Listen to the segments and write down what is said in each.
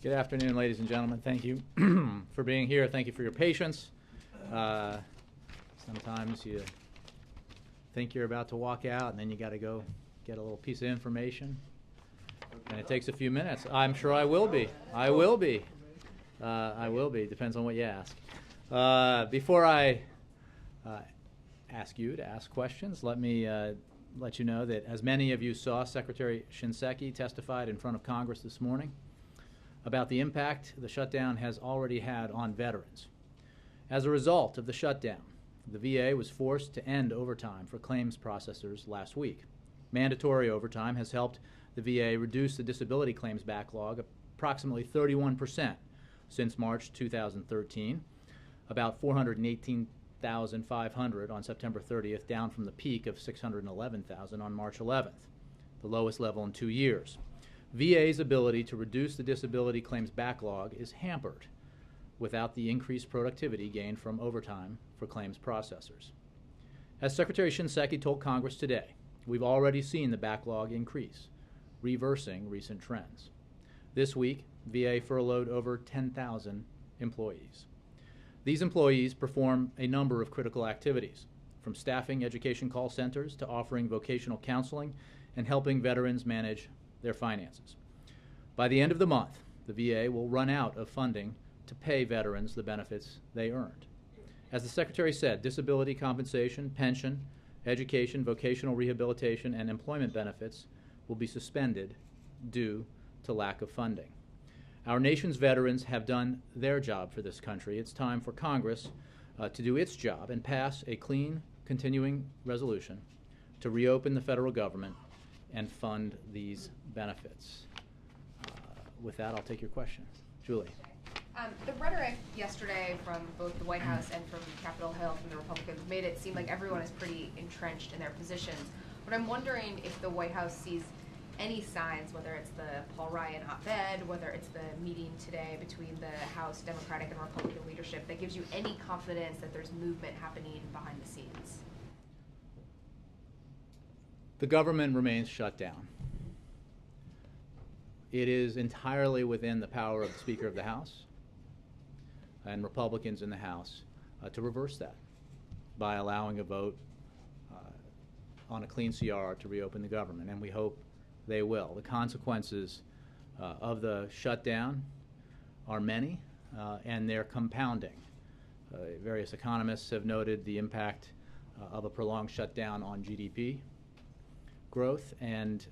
Good afternoon, ladies and gentlemen. Thank you for being here. Thank you for your patience. Sometimes you think you're about to walk out, and then you got to go get a little piece of information, and it takes a few minutes. I'm sure I will be. I will be. I will be. Depends on what you ask. Before I ask you to ask questions, let me let you know that, as many of you saw, Secretary Shinseki testified in front of Congress this morning about the impact the shutdown has already had on veterans. As a result of the shutdown, the VA was forced to end overtime for claims processors last week. Mandatory overtime has helped the VA reduce the disability claims backlog approximately 31% since March 2013, about 418,500 on September 30th, down from the peak of 611,000 on March 11th, the lowest level in 2 years. VA's ability to reduce the disability claims backlog is hampered without the increased productivity gained from overtime for claims processors. As Secretary Shinseki told Congress today, we've already seen the backlog increase, reversing recent trends. This week, VA furloughed over 10,000 employees. These employees perform a number of critical activities, from staffing education call centers to offering vocational counseling and helping veterans manage their finances. By the end of the month, the VA will run out of funding to pay veterans the benefits they earned. As the Secretary said, disability compensation, pension, education, vocational rehabilitation, and employment benefits will be suspended due to lack of funding. Our nation's veterans have done their job for this country. It's time for Congress to do its job and pass a clean, continuing resolution to reopen the federal government and fund these benefits. With that, I'll take your questions. Julie. The rhetoric yesterday from both the White House and from Capitol Hill from the Republicans made it seem like everyone is pretty entrenched in their positions. But I'm wondering if the White House sees any signs, whether it's the Paul Ryan op-ed, whether it's the meeting today between the House Democratic and Republican leadership, that gives you any confidence that there's movement happening behind the scenes. The government remains shut down. It is entirely within the power of the Speaker of the House and Republicans in the House to reverse that by allowing a vote on a clean CR to reopen the government, and we hope they will. The consequences of the shutdown are many, and they're compounding. Various economists have noted the impact of a prolonged shutdown on GDP growth, and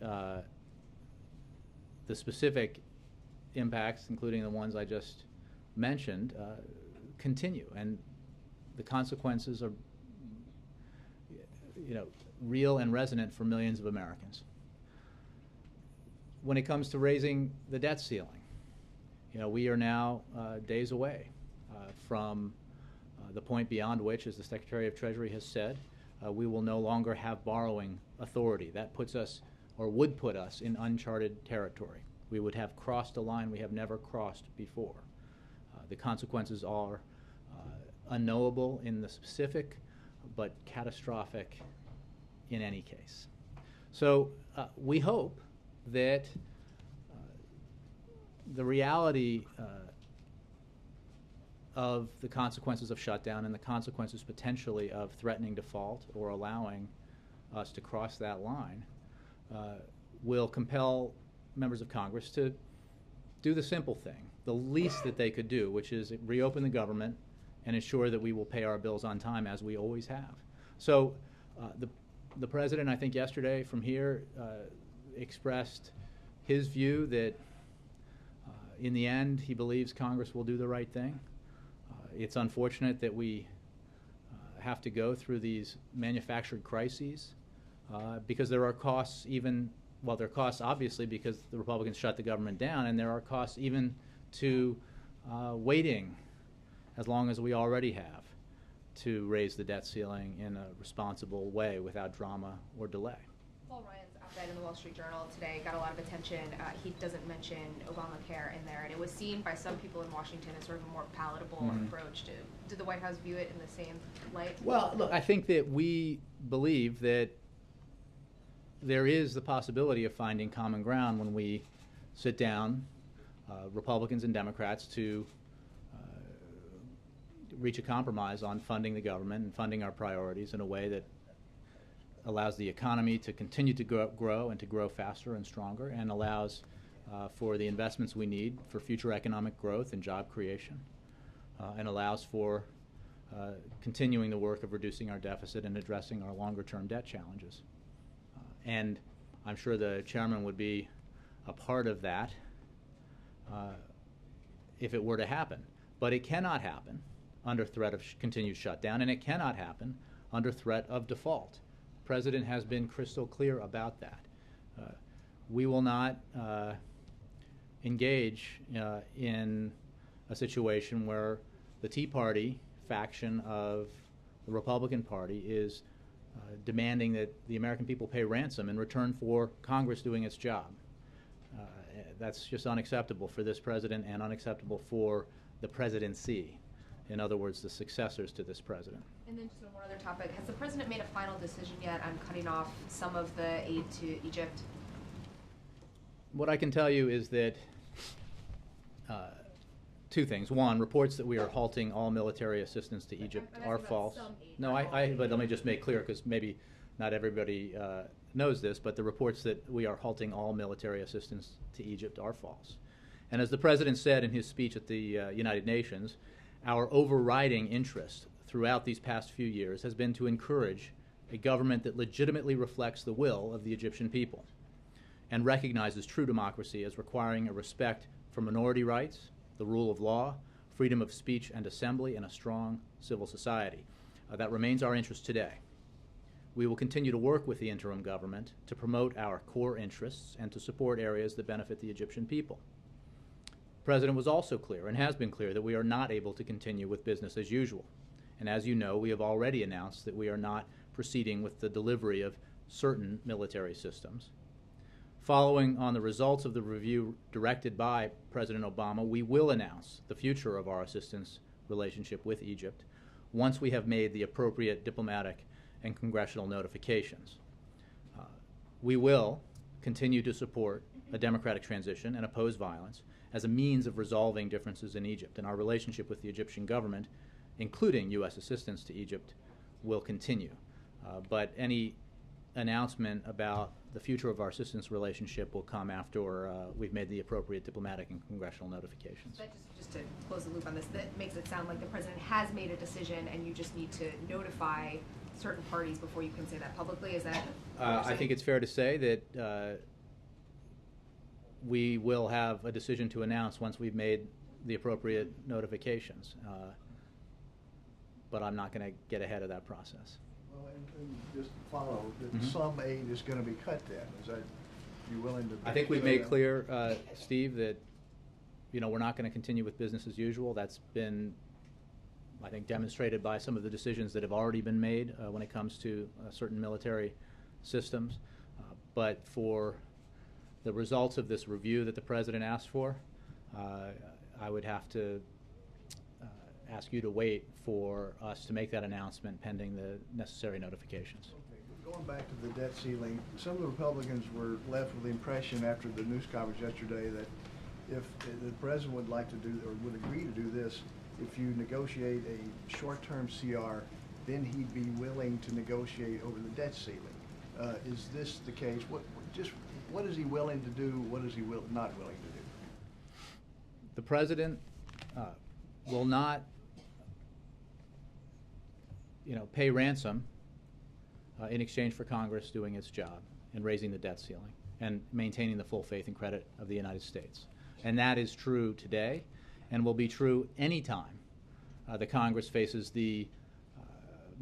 the specific impacts, including the ones I just mentioned, continue, and the consequences are, real and resonant for millions of Americans. When it comes to raising the debt ceiling, we are now days away from the point beyond which, as the Secretary of Treasury has said, we will no longer have borrowing authority. That puts us, or would put us, in uncharted territory. We would have crossed a line we have never crossed before. The consequences are unknowable in the specific, but catastrophic in any case. So we hope that the reality of the consequences of shutdown and the consequences potentially of threatening default or allowing us to cross that line will compel members of Congress to do the simple thing, the least that they could do, which is reopen the government and ensure that we will pay our bills on time, as we always have. So the President, I think yesterday from here, expressed his view that in the end he believes Congress will do the right thing. It's unfortunate that we have to go through these manufactured crises because there are costs even, well, there are costs obviously because the Republicans shut the government down, and there are costs even to waiting as long as we already have to raise the debt ceiling in a responsible way without drama or delay. Paul Ryan's op-ed in the Wall Street Journal today got a lot of attention. He doesn't mention Obamacare in there, and it was seen by some people in Washington as sort of a more palatable approach. Did the White House view it in the same light? Well, look, I think that we believe that there is the possibility of finding common ground when we sit down Republicans and Democrats to reach a compromise on funding the government and funding our priorities in a way that allows the economy to continue to grow and to grow faster and stronger, and allows for the investments we need for future economic growth and job creation, and allows for continuing the work of reducing our deficit and addressing our longer-term debt challenges. And I'm sure the chairman would be a part of that if it were to happen. But it cannot happen under threat of continued shutdown, and it cannot happen under threat of default. The President has been crystal clear about that. We will not engage in a situation where the Tea Party faction of the Republican Party is demanding that the American people pay ransom in return for Congress doing its job. That's just unacceptable for this president and unacceptable for the presidency. In other words, the successors to this president. And then just on one other topic, has the president made a final decision yet on cutting off some of the aid to Egypt? What I can tell you is that two things. One, reports that we are halting all military assistance to Egypt are false. No, but let me just make clear, because maybe not everybody knows this, but the reports that we are halting all military assistance to Egypt are false. And as the president said in his speech at the United Nations, our overriding interest throughout these past few years has been to encourage a government that legitimately reflects the will of the Egyptian people and recognizes true democracy as requiring a respect for minority rights, the rule of law, freedom of speech and assembly, and a strong civil society. That remains our interest today. We will continue to work with the interim government to promote our core interests and to support areas that benefit the Egyptian people. The President was also clear, and has been clear, that we are not able to continue with business as usual. And as you know, we have already announced that we are not proceeding with the delivery of certain military systems. Following on the results of the review directed by President Obama, we will announce the future of our assistance relationship with Egypt once we have made the appropriate diplomatic and congressional notifications. We will continue to support a democratic transition and oppose violence as a means of resolving differences in Egypt, and our relationship with the Egyptian government, including U.S. assistance to Egypt, will continue. But any announcement about the future of our assistance relationship will come after we've made the appropriate diplomatic and congressional notifications. But just to close the loop on this, that makes it sound like the president has made a decision and you just need to notify certain parties before you can say that publicly. Is that I think it's fair to say that we will have a decision to announce once we've made the appropriate notifications. But I'm not going to get ahead of that process. Well, and just follow, that some aid is going to be cut then. Is that, you willing to? I think we've made clear, Steve, that we're not going to continue with business as usual. That's been, I think, demonstrated by some of the decisions that have already been made when it comes to certain military systems. But for the results of this review that the President asked for, I would have to ask you to wait for us to make that announcement pending the necessary notifications. Okay. Going back to the debt ceiling, some of the Republicans were left with the impression after the news conference yesterday that if the President would like to do, or would agree to do this, if you negotiate a short-term CR, then he'd be willing to negotiate over the debt ceiling. Is this the case? What is he willing to do? What is he not willing to do? The President will not pay ransom in exchange for Congress doing its job and raising the debt ceiling and maintaining the full faith and credit of the United States. And that is true today and will be true any time the Congress faces the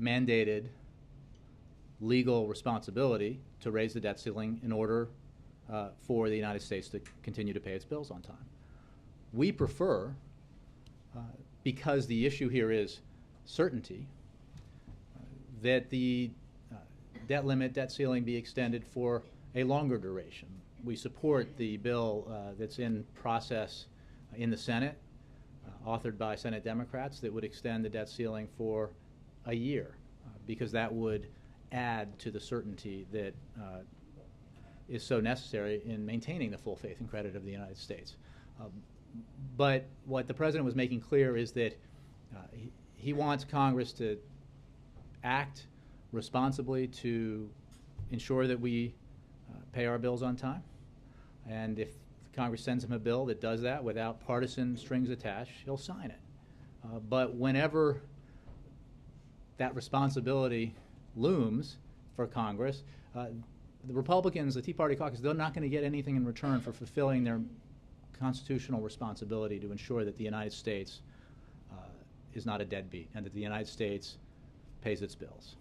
mandated legal responsibility to raise the debt ceiling in order for the United States to continue to pay its bills on time. We prefer, because the issue here is certainty, that the debt ceiling be extended for a longer duration. We support the bill that's in process in the Senate, authored by Senate Democrats, that would extend the debt ceiling for a year, because that would add to the certainty that is so necessary in maintaining the full faith and credit of the United States. But what the president was making clear is that he wants Congress to act responsibly to ensure that we pay our bills on time. And if Congress sends him a bill that does that without partisan strings attached, he'll sign it. But whenever that responsibility looms for Congress, the Republicans, the Tea Party caucus, they're not going to get anything in return for fulfilling their constitutional responsibility to ensure that the United States is not a deadbeat and that the United States pays its bills.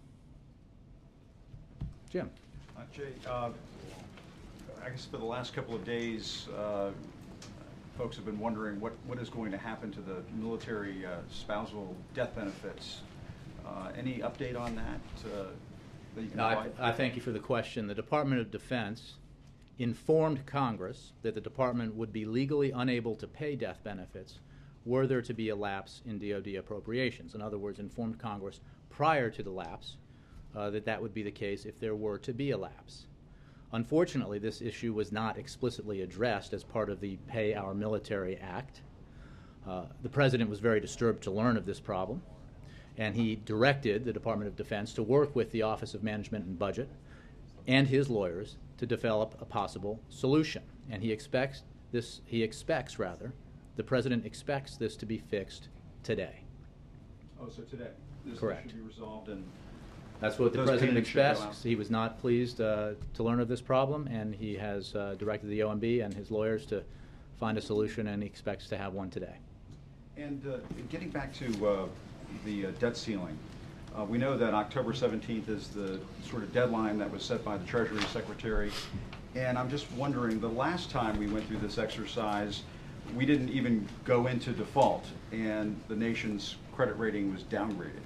Jim. Jay, I guess for the last couple of days, folks have been wondering what is going to happen to the military spousal death benefits. Any update on that that you can provide? I thank you for the question. The Department of Defense informed Congress that the department would be legally unable to pay death benefits were there to be a lapse in DoD appropriations. In other words, informed Congress prior to the lapse that would be the case if there were to be a lapse. Unfortunately, this issue was not explicitly addressed as part of the Pay Our Military Act. The President was very disturbed to learn of this problem, and he directed the Department of Defense to work with the Office of Management and Budget and his lawyers to develop a possible solution. And the President expects this to be fixed today. Oh, so today? This Correct. should be resolved and that's what the those President payments should go expects. out. He was not pleased to learn of this problem, and he has directed the OMB and his lawyers to find a solution, and he expects to have one today. And getting back to the debt ceiling, we know that October 17th is the sort of deadline that was set by the Treasury Secretary, and I'm just wondering, the last time we went through this exercise, we didn't even go into default, and the nation's credit rating was downgraded.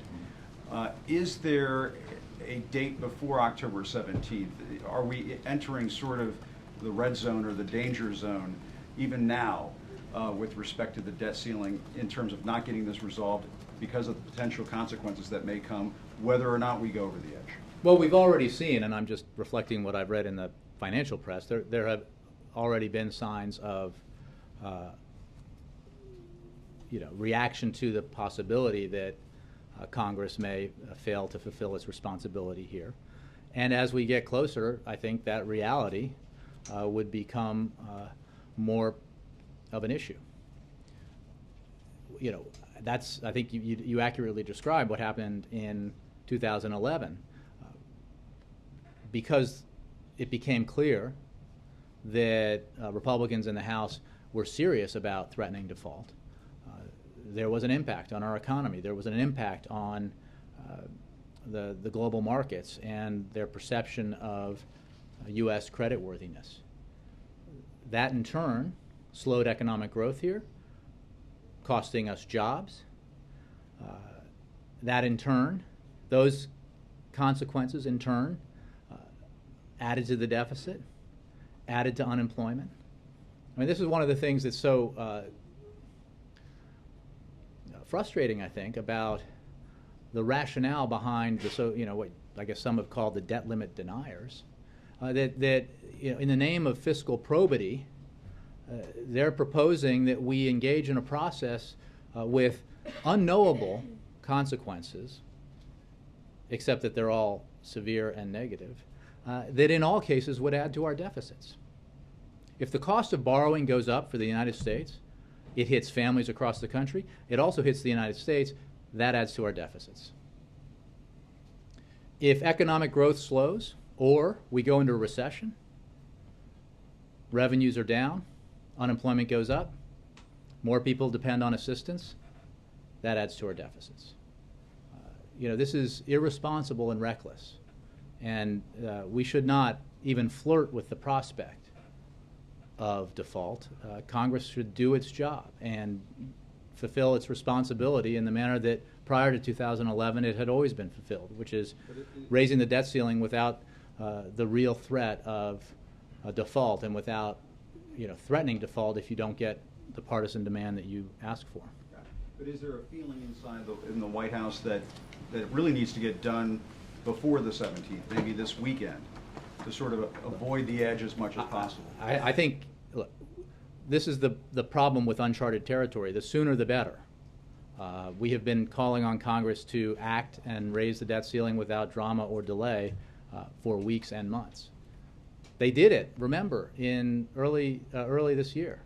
Is there a date before October 17th? Are we entering sort of the red zone or the danger zone even now with respect to the debt ceiling in terms of not getting this resolved because of the potential consequences that may come, whether or not we go over the edge? Well, we've already seen, and I'm just reflecting what I've read in the financial press, there have already been signs of reaction to the possibility that Congress may fail to fulfill its responsibility here. And as we get closer, I think that reality would become more of an issue. I think you accurately described what happened in 2011. Because it became clear that Republicans in the House were serious about threatening default, there was an impact on our economy. There was an impact on the global markets and their perception of U.S. creditworthiness. That, in turn, slowed economic growth here, costing us jobs. That, in turn, those consequences, in turn, added to the deficit, added to unemployment. I mean, this is one of the things that's so frustrating, I think, about the rationale behind what I guess some have called the debt limit deniers. That in the name of fiscal probity, they're proposing that we engage in a process with unknowable consequences, except that they're all severe and negative, that in all cases would add to our deficits. If the cost of borrowing goes up for the United States, it hits families across the country. It also hits the United States. That adds to our deficits. If economic growth slows or we go into a recession, revenues are down, unemployment goes up, more people depend on assistance, that adds to our deficits. This is irresponsible and reckless, and we should not even flirt with the prospect of default. Congress should do its job and fulfill its responsibility in the manner that prior to 2011 it had always been fulfilled, which is raising the debt ceiling without the real threat of a default and without threatening default if you don't get the partisan demand that you ask for. But is there a feeling inside in the White House that it really needs to get done before the 17th, maybe this weekend, to sort of avoid the edge as much as possible? I think, look, this is the problem with uncharted territory. The sooner the better. We have been calling on Congress to act and raise the debt ceiling without drama or delay for weeks and months. They did it, remember, in early this year.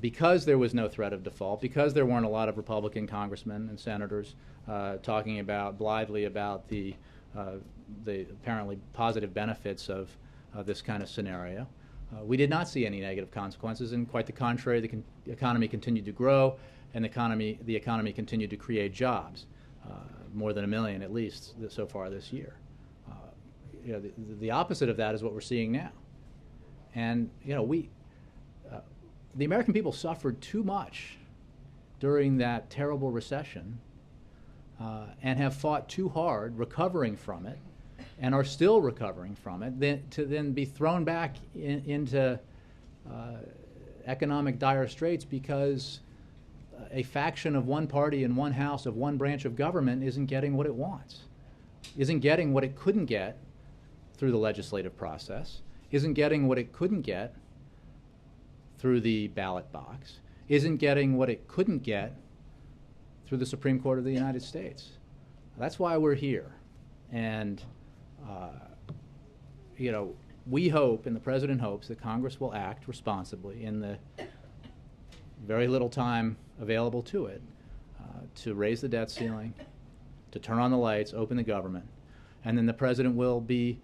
Because there was no threat of default, because there weren't a lot of Republican congressmen and senators talking blithely about the apparently positive benefits of this kind of scenario, we did not see any negative consequences, and quite the contrary, the economy continued to grow, and the economy continued to create jobs, more than 1 million at least so far this year. The opposite of that is what we're seeing now, and the American people suffered too much during that terrible recession and have fought too hard recovering from it, and are still recovering from it, to then be thrown back into economic dire straits because a faction of one party in one house of one branch of government isn't getting what it wants, isn't getting what it couldn't get through the legislative process, isn't getting what it couldn't get through the ballot box, isn't getting what it couldn't get through the Supreme Court of the United States. That's why we're here. And we hope, and the President hopes, that Congress will act responsibly in the very little time available to it to raise the debt ceiling, to turn on the lights, open the government, and then the President will be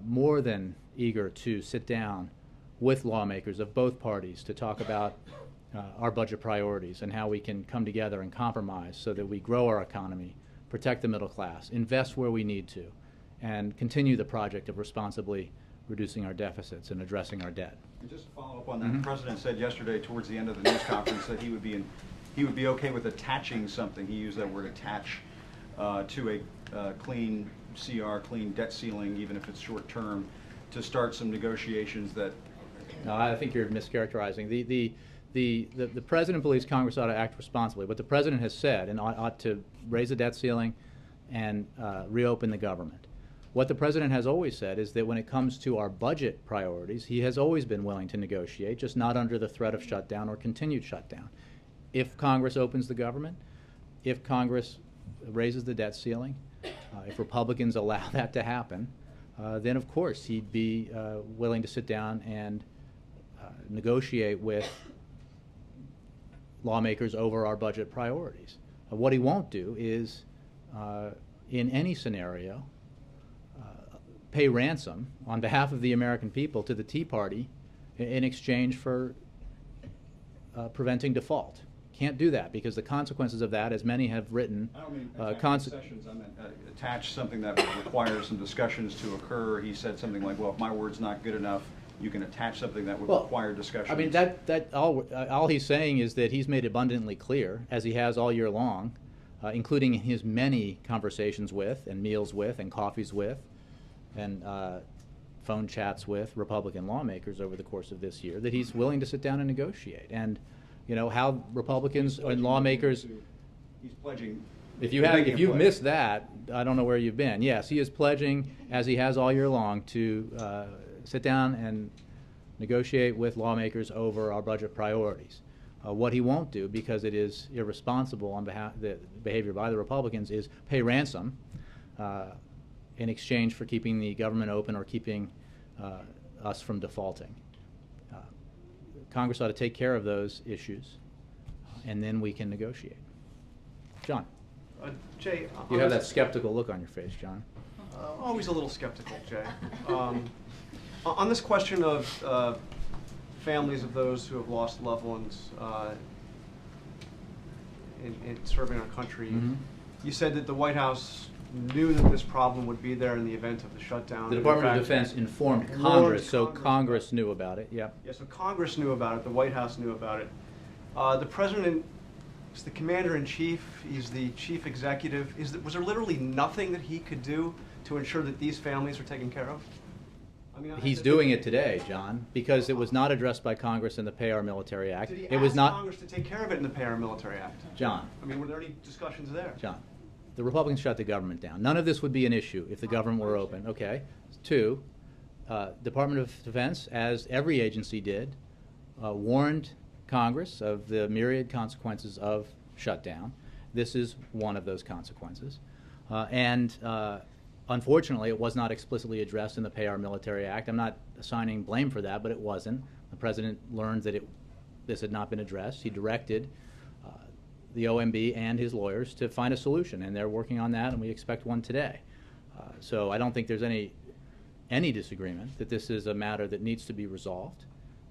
more than eager to sit down with lawmakers of both parties to talk about our budget priorities and how we can come together and compromise so that we grow our economy, protect the middle class, invest where we need to, and continue the project of responsibly reducing our deficits and addressing our debt. And just to follow up on that, the President said yesterday towards the end of the news conference that he would be okay with attaching something. He used that word attach to a clean CR, clean debt ceiling, even if it's short term, to start some negotiations that. No, I think you're mischaracterizing. The President believes Congress ought to act responsibly. What the President has said, and ought to raise the debt ceiling and reopen the government. What the President has always said is that when it comes to our budget priorities, he has always been willing to negotiate, just not under the threat of shutdown or continued shutdown. If Congress opens the government, if Congress raises the debt ceiling, if Republicans allow that to happen, then of course he'd be willing to sit down and negotiate with lawmakers over our budget priorities. What he won't do is, in any scenario, pay ransom on behalf of the American people to the Tea Party in exchange for preventing default. Can't do that because the consequences of that, as many have written, I don't mean concessions. I meant attach something that would require some discussions to occur. He said something like, "Well, if my word's not good enough, you can attach something that would require discussion." I mean, all he's saying is that he's made abundantly clear, as he has all year long, including in his many conversations with, and meals with, and coffees with, and phone chats with Republican lawmakers over the course of this year, that he's willing to sit down and negotiate. And how Republicans and lawmakers. He's pledging. If you've missed that, I don't know where you've been. Yes, he is pledging, as he has all year long, to sit down and negotiate with lawmakers over our budget priorities. What he won't do, because it is irresponsible on behalf the behavior by the Republicans, is pay ransom in exchange for keeping the government open or keeping us from defaulting. Congress ought to take care of those issues, and then we can negotiate. John. Jay, you have that skeptical look on your face, John. Always a little skeptical, Jay. On this question of families of those who have lost loved ones in serving our country, you said that the White House knew that this problem would be there in the event of the shutdown. The Department of Defense informed Congress, so Congress knew about it. Yeah. Yeah. So Congress knew about it. The White House knew about it. The President is the Commander-in-Chief. He's the Chief Executive. Was there literally nothing that he could do to ensure that these families are taken care of? I mean, he's doing it today, John, because it was not addressed by Congress in the Pay Our Military Act. Did he it was ask not Congress to take care of it in the Pay Our Military Act? John. I mean, were there any discussions there? John, the Republicans shut the government down. None of this would be an issue if the government were open. Okay. Two, Department of Defense, as every agency did, warned Congress of the myriad consequences of shutdown. This is one of those consequences. Unfortunately, it was not explicitly addressed in the Pay Our Military Act. I'm not assigning blame for that, but it wasn't. The President learned that this had not been addressed. He directed the OMB and his lawyers to find a solution, and they're working on that, and we expect one today. So I don't think there's any disagreement that this is a matter that needs to be resolved,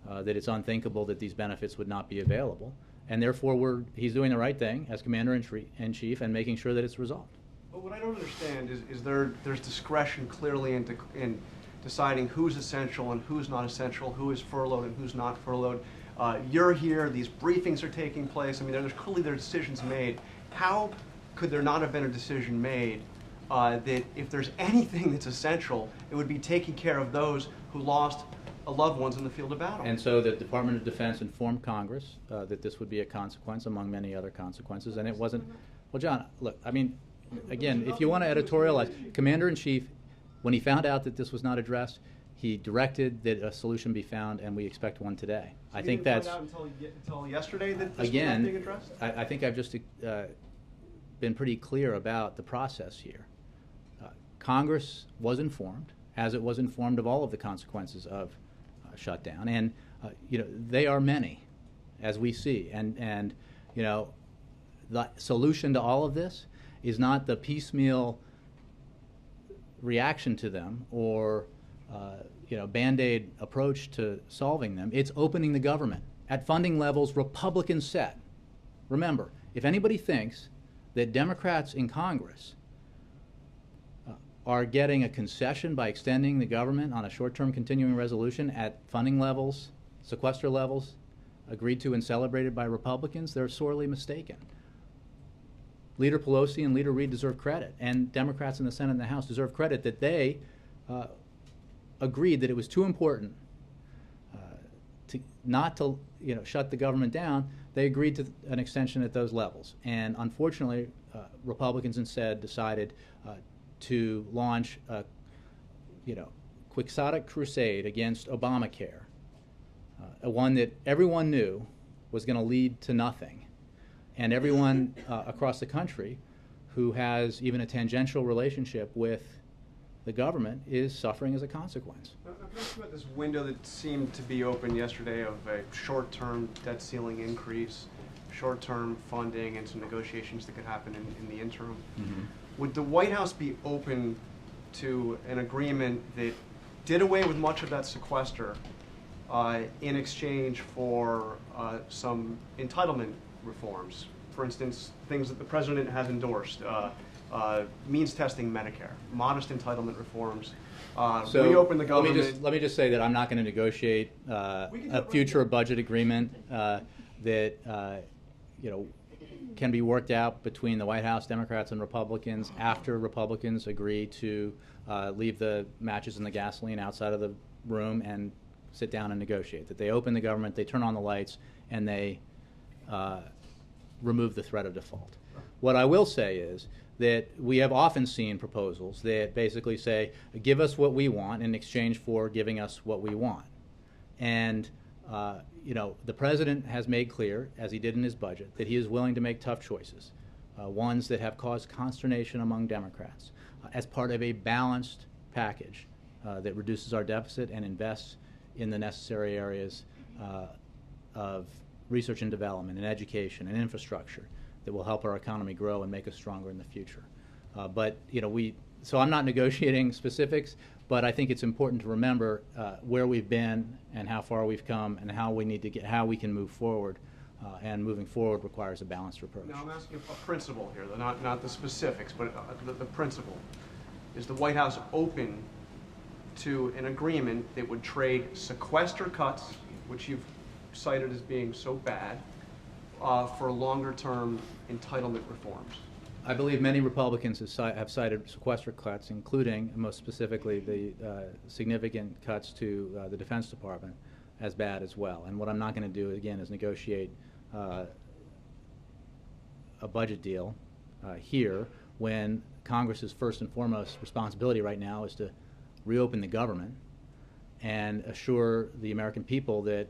that it's unthinkable that these benefits would not be available, and therefore he's doing the right thing as Commander-in-Chief and making sure that it's resolved. But what I don't understand is there's discretion clearly in deciding who's essential and who's not essential, who is furloughed and who's not furloughed. You're here, these briefings are taking place. I mean, there's clearly decisions made. How could there not have been a decision made that if there's anything that's essential, it would be taking care of those who lost loved ones in the field of battle? And so the Department of Defense informed Congress that this would be a consequence among many other consequences, and it wasn't. Well, John, look, I mean, again, if you want to editorialize, Commander-in-Chief, when he found out that this was not addressed, he directed that a solution be found, and we expect one today. I think that's. You didn't find out until yesterday that this was again, not being addressed? I think I've just been pretty clear about the process here. Congress was informed, as it was informed of all of the consequences of shutdown, and they are many, as we see, and the solution to all of this is not the piecemeal reaction to them or Band-Aid approach to solving them. It's opening the government at funding levels Republicans set. Remember, if anybody thinks that Democrats in Congress are getting a concession by extending the government on a short-term continuing resolution at funding levels, sequester levels, agreed to and celebrated by Republicans, they're sorely mistaken. Leader Pelosi and Leader Reid deserve credit, and Democrats in the Senate and the House deserve credit that they agreed that it was too important not to shut the government down. They agreed to an extension at those levels, and unfortunately, Republicans instead decided to launch a quixotic crusade against Obamacare, one that everyone knew was going to lead to nothing. And everyone across the country who has even a tangential relationship with the government is suffering as a consequence. I'm talking about this window that seemed to be open yesterday of a short-term debt ceiling increase, short-term funding, and some negotiations that could happen in the interim. Mm-hmm. Would the White House be open to an agreement that did away with much of that sequester in exchange for some entitlement reforms? For instance, things that the President has endorsed, means testing Medicare, modest entitlement reforms, reopen the government. Let me just say that I'm not going to negotiate a future budget agreement that can be worked out between the White House, Democrats, and Republicans after Republicans agree to leave the matches and the gasoline outside of the room and sit down and negotiate. That they open the government, they turn on the lights, and they remove the threat of default. What I will say is that we have often seen proposals that basically say, give us what we want in exchange for giving us what we want. And the President has made clear, as he did in his budget, that he is willing to make tough choices, ones that have caused consternation among Democrats, as part of a balanced package that reduces our deficit and invests in the necessary areas of research and development and education and infrastructure that will help our economy grow and make us stronger in the future. So I'm not negotiating specifics, but I think it's important to remember where we've been and how far we've come and how we can move forward. And moving forward requires a balanced approach. Now I'm asking a principle here, not the specifics, but the principle. Is the White House open to an agreement that would trade sequester cuts, which you've cited as being so bad, for longer-term entitlement reforms? I believe many Republicans have cited sequester cuts, including, most specifically, the significant cuts to the Defense Department as bad as well. And what I'm not going to do, again, is negotiate a budget deal here when Congress's first and foremost responsibility right now is to reopen the government and assure the American people that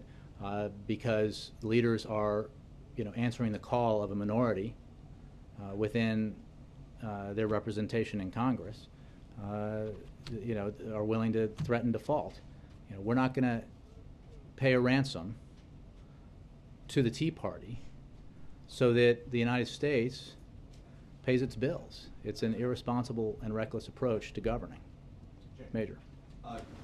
because leaders are, answering the call of a minority within their representation in Congress, are willing to threaten default. We're not going to pay a ransom to the Tea Party so that the United States pays its bills. It's an irresponsible and reckless approach to governing. Major.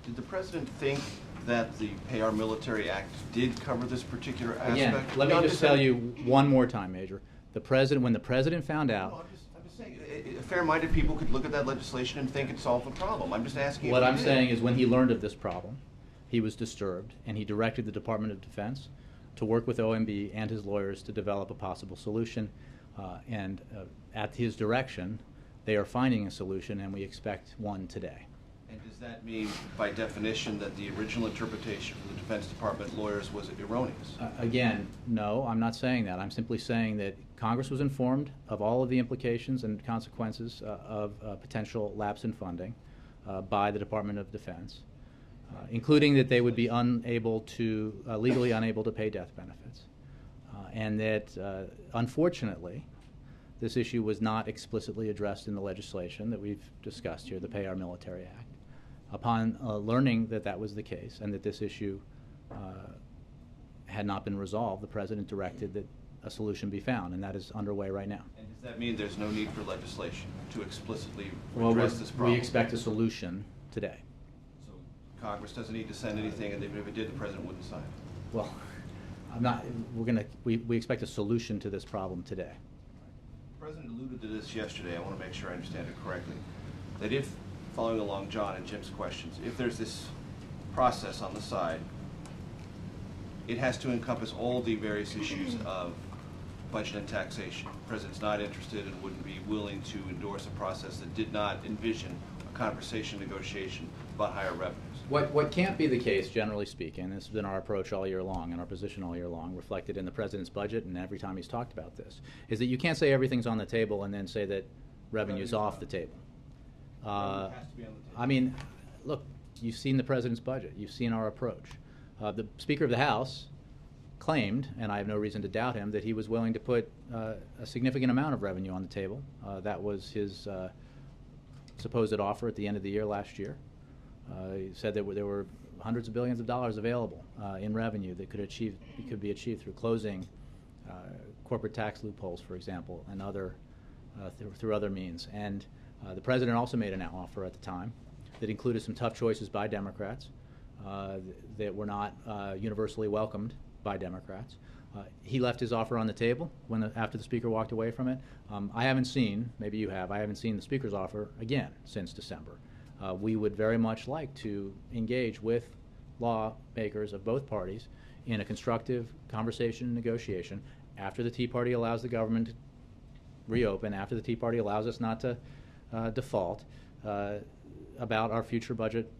Did the president think that the Pay Our Military Act did cover this particular aspect? Again, let me just tell you one more time, Major. When the president found out. No, I'm just saying, fair-minded people could look at that legislation and think it solved the problem. I'm just asking. What I'm saying is, when he learned of this problem, he was disturbed, and he directed the Department of Defense to work with OMB and his lawyers to develop a possible solution. At his direction, they are finding a solution, and we expect one today. And does that mean, by definition, that the original interpretation from the Defense Department lawyers was erroneous? Again, no, I'm not saying that. I'm simply saying that Congress was informed of all of the implications and consequences of potential lapse in funding by the Department of Defense, including that they would be legally unable to pay death benefits, and that, unfortunately, this issue was not explicitly addressed in the legislation that we've discussed here, the Pay Our Military Act. Upon learning that that was the case and that this issue had not been resolved, the president directed that a solution be found, and that is underway right now. And does that mean there's no need for legislation to explicitly address this problem? We expect a solution today. So Congress doesn't need to send anything, and even if it did, the president wouldn't sign it? Well, we expect a solution to this problem today. The president alluded to this yesterday. I want to make sure I understand it correctly. That if, following along John and Jim's questions, if there's this process on the side, it has to encompass all the various issues of budget and taxation. The president's not interested and wouldn't be willing to endorse a process that did not envision a conversation, negotiation about higher revenues. What can't be the case, generally speaking, this has been our approach all year long and our position all year long, reflected in the president's budget and every time he's talked about this, is that you can't say everything's on the table and then say that revenue's off the table. I mean, look, you've seen the president's budget. You've seen our approach. The Speaker of the House claimed, and I have no reason to doubt him, that he was willing to put a significant amount of revenue on the table. That was his supposed offer at the end of the year last year. He said that there were hundreds of billions of dollars available in revenue that could be achieved through closing corporate tax loopholes, for example, and through other means. And the president also made an offer at the time that included some tough choices by Democrats that were not universally welcomed by Democrats. He left his offer on the table after the Speaker walked away from it. I haven't seen, maybe you have, I haven't seen the Speaker's offer again since December. We would very much like to engage with lawmakers of both parties in a constructive conversation and negotiation after the Tea Party allows the government to reopen, after the Tea Party allows us not to default, about our future budget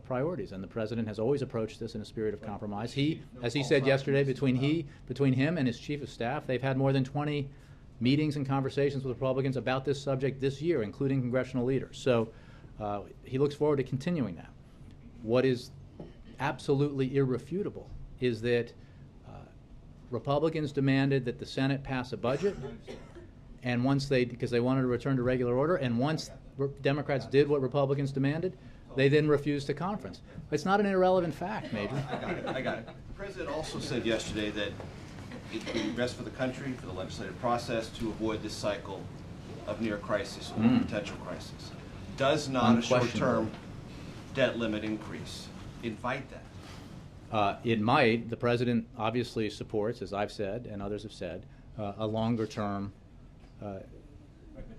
priorities. And the president has always approached this in a spirit of compromise. As he said yesterday, between him and his chief of staff, they've had more than 20 meetings and conversations with Republicans about this subject this year, including congressional leaders. So he looks forward to continuing that. What is absolutely irrefutable is that Republicans demanded that the Senate pass a budget, and because they wanted to return to regular order, and once Democrats did what Republicans demanded, they then refused to conference. It's not an irrelevant fact, Major. I got it. The president also said yesterday that it would be best for the country, for the legislative process, to avoid this cycle of near crisis or potential crisis. Does not a short-term debt limit increase invite that? It might. The president obviously supports, as I've said and others have said, a longer-term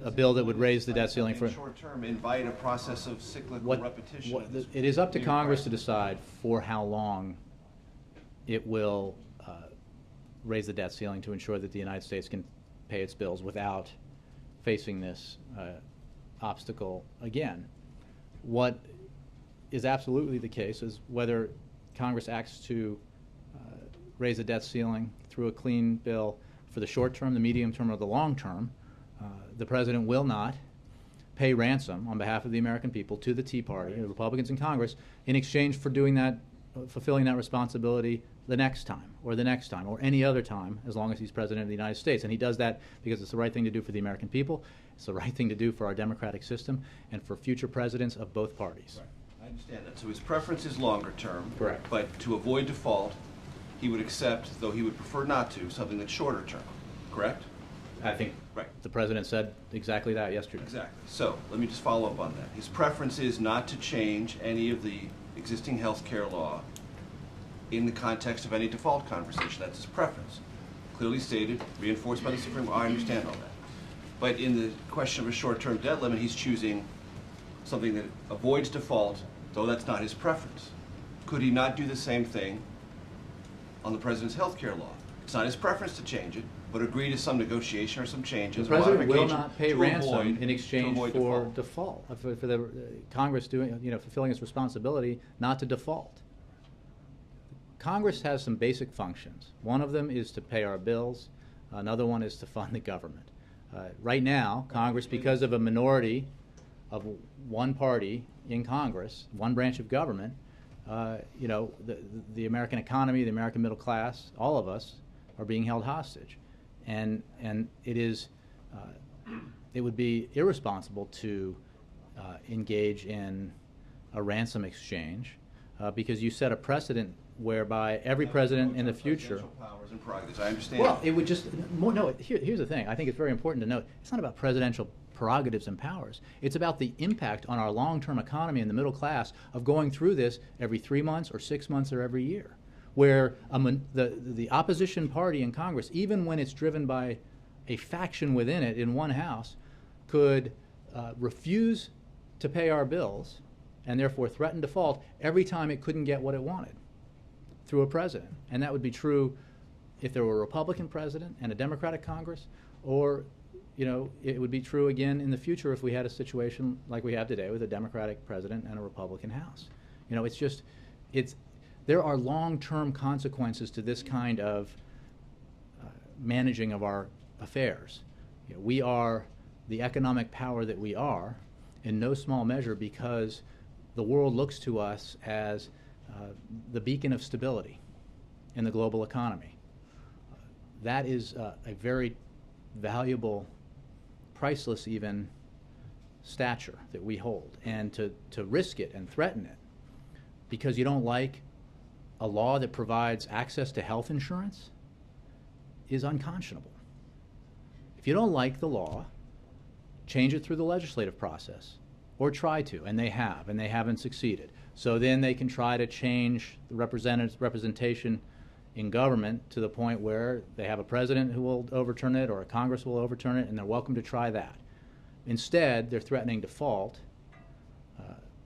a bill that would raise the debt ceiling for short-term invite a process of cyclical repetition. It is up to Congress to decide for how long it will raise the debt ceiling to ensure that the United States can pay its bills without facing this obstacle again. What is absolutely the case is whether Congress acts to raise the debt ceiling through a clean bill for the short term, the medium term, or the long term, the president will not pay ransom on behalf of the American people to the Tea Party, the Republicans in Congress, in exchange for doing that, fulfilling that responsibility the next time, or any other time, as long as he's president of the United States. And he does that because it's the right thing to do for the American people, it's the right thing to do for our democratic system, and for future presidents of both parties. Right. I understand that. So his preference is longer term. Correct. But to avoid default, he would accept, though he would prefer not to, something that's shorter term. Correct? I think Right. the president said exactly that yesterday. Exactly. So let me just follow up on that. His preference is not to change any of the existing health care law in the context of any default conversation. That's his preference. Clearly stated, reinforced by the Supreme Court. I understand all that. But in the question of a short-term debt limit, he's choosing something that avoids default, though that's not his preference. Could he not do the same thing on the president's health care law? It's not his preference to change it, but agree to some negotiation or some changes. The president will modification not pay to ransom avoid- in to exchange avoid for default, for the Congress doing, fulfilling its responsibility not to default. Congress has some basic functions. One of them is to pay our bills. Another one is to fund the government. Right now, Congress, because of a minority of one party in Congress, one branch of government, the American economy, the American middle class, all of us are being held hostage. And it would be irresponsible to engage in a ransom exchange because you set a precedent whereby every president in the future. Presidential powers and prerogatives. I understand. Well, it would just here's the thing. I think it's very important to note. It's not about presidential prerogatives and powers. It's about the impact on our long-term economy and the middle class of going through this every 3 months or 6 months or every year, where the opposition party in Congress, even when it's driven by a faction within it in one house, could refuse to pay our bills and therefore threaten default every time it couldn't get what it wanted through a president. And that would be true if there were a Republican president and a Democratic Congress, or it would be true again in the future if we had a situation like we have today with a Democratic president and a Republican House. There are long-term consequences to this kind of managing of our affairs. We are the economic power that we are in no small measure because the world looks to us as the beacon of stability in the global economy. That is a very valuable, priceless even, stature that we hold. And to risk it and threaten it because you don't like a law that provides access to health insurance is unconscionable. If you don't like the law, change it through the legislative process, or try to, and they have, and they haven't succeeded. So then they can try to change the representation in government to the point where they have a president who will overturn it or a Congress will overturn it, and they're welcome to try that. Instead, they're threatening default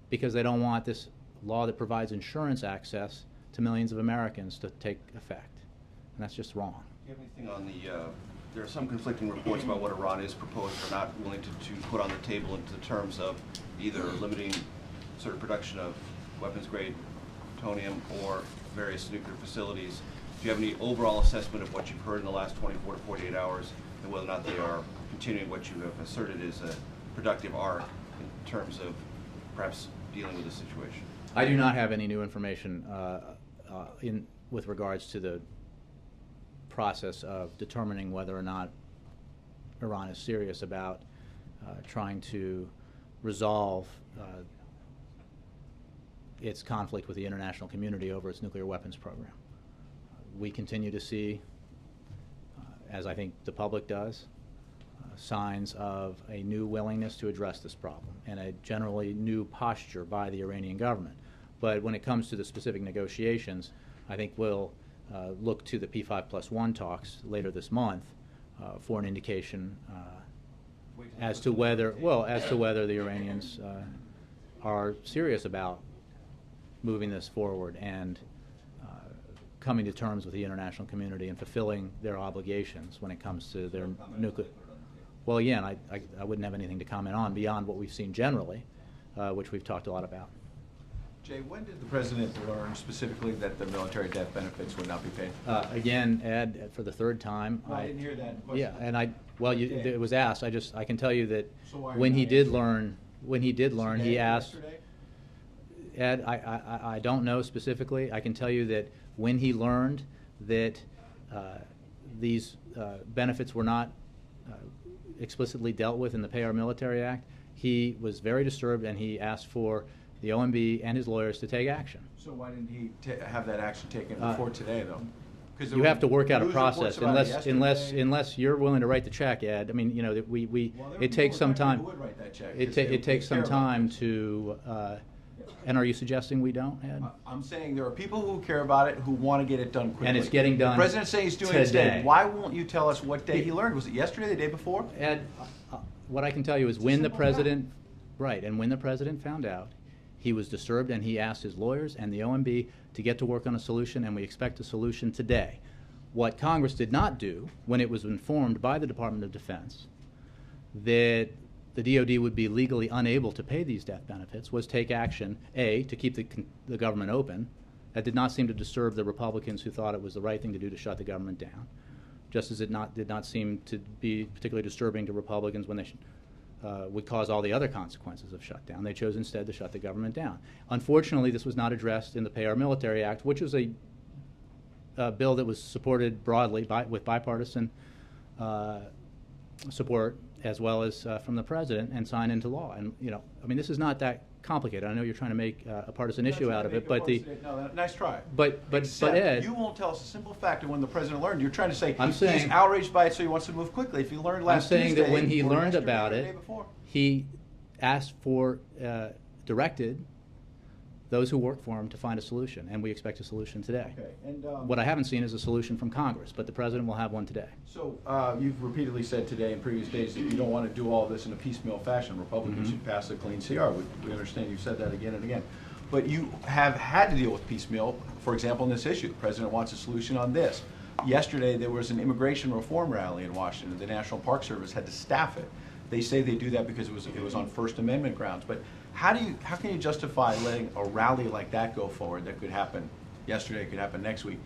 because they don't want this law that provides insurance access to millions of Americans to take effect. And that's just wrong. Do you have anything on the, there are some conflicting reports about what Iran is proposing or not willing to put on the table in terms of either limiting certain production of weapons-grade plutonium or various nuclear facilities. Do you have any overall assessment of what you've heard in the last 24 to 48 hours and whether or not they are continuing what you have asserted is a productive arc in terms of perhaps dealing with the situation? I do not have any new information with regards to the process of determining whether or not Iran is serious about trying to resolve its conflict with the international community over its nuclear weapons program. We continue to see, as I think the public does, signs of a new willingness to address this problem and a generally new posture by the Iranian government. But when it comes to the specific negotiations, I think we'll look to the P5+1 talks later this month for an indication as to whether the Iranians are serious about moving this forward and coming to terms with the international community and fulfilling their obligations when it comes to their nuclear. Well, again, I wouldn't have anything to comment on beyond what we've seen generally, which we've talked a lot about. Jay, when did the president learn specifically that the military death benefits would not be paid? Again, Ed, for the third time. Well, I didn't hear that question. Yeah, and it was asked. I can tell you that So why are you when not he did answering? learn, Today he or asked. yesterday? Ed, I don't know specifically. I can tell you that when he learned that these benefits were not explicitly dealt with in the Pay Our Military Act, he was very disturbed, and he asked for the OMB and his lawyers to take action. So why didn't he have that action taken before today, though? 'Cause there You were have to work out a news reports process about it yesterday. unless you're willing to write the check, Ed. I mean, you know, that Well, there it takes some time. who would write that check, It 'cause they takes some care about time this. to. And are you suggesting we don't, Ed? I'm saying there are people who care about it who want to get it done quickly. And it's getting done The president's saying he's doing it today. today. Why won't you tell us what day he learned? Was it yesterday, the day before? Ed, what I can tell you is It's a when the simple president, right, and when the president found out, he was disturbed, and he asked his lawyers and the OMB to get to work on a solution, and we expect a solution today. What Congress did not do, when it was informed by the Department of Defense that the DoD would be legally unable to pay these death benefits, was take action, A, to keep the government open. That did not seem to disturb the Republicans who thought it was the right thing to do to shut the government down, just as it did not seem to be particularly disturbing to Republicans when they would cause all the other consequences of shutdown. They chose instead to shut the government down. Unfortunately, this was not addressed in the Pay Our Military Act, which was a bill that was supported broadly with bipartisan support, as well as from the president, and signed into law. And I mean, this is not that complicated. I know you're trying to make a partisan issue out of it, but Nice try. but Ed, you won't tell us a simple fact of when the president learned. You're trying to say I'm he's saying- outraged by it, so he wants to move quickly. If he learned last I'm saying Tuesday, that when he or learned yesterday about or the it, day before. he asked for, directed those who work for him to find a solution, and we expect a solution today. Okay, and What I haven't seen is a solution from Congress, but the president will have one today. so you've repeatedly said today and previous days that you don't want to do all this in a piecemeal fashion. Republicans Mhm. should pass a clean CR. We understand you've said that again and again. But you have had to deal with piecemeal, for example, in this issue. The president wants a solution on this. Yesterday, there was an immigration reform rally in Washington. The National Park Service had to staff it. They say they do that because it was on First Amendment grounds. But how can you justify letting a rally like that go forward that could happen yesterday, could happen next week,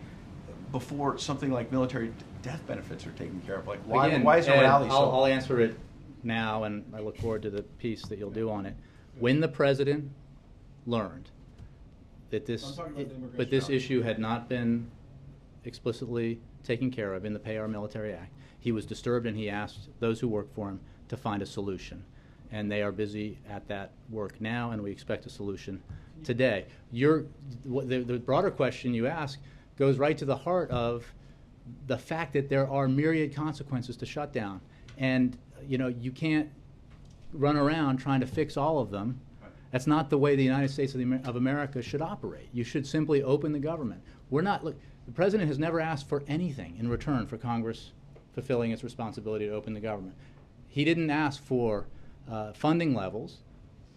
before something like military death benefits are taken care of? Like, why is a Ed, rally so... I'll answer it now, and I look forward to the piece that you'll do on it. When the president learned that I'm talking about the immigration this rally. issue had not been explicitly taken care of in the Pay Our Military Act, he was disturbed, and he asked those who work for him to find a solution. And they are busy at that work now, and we expect a solution today. The broader question you ask goes right to the heart of the fact that there are myriad consequences to shutdown, and you can't run around trying to fix all of them. That's not the way the United States of America should operate. You should simply open the government. The president has never asked for anything in return for Congress fulfilling its responsibility to open the government. He didn't ask for funding levels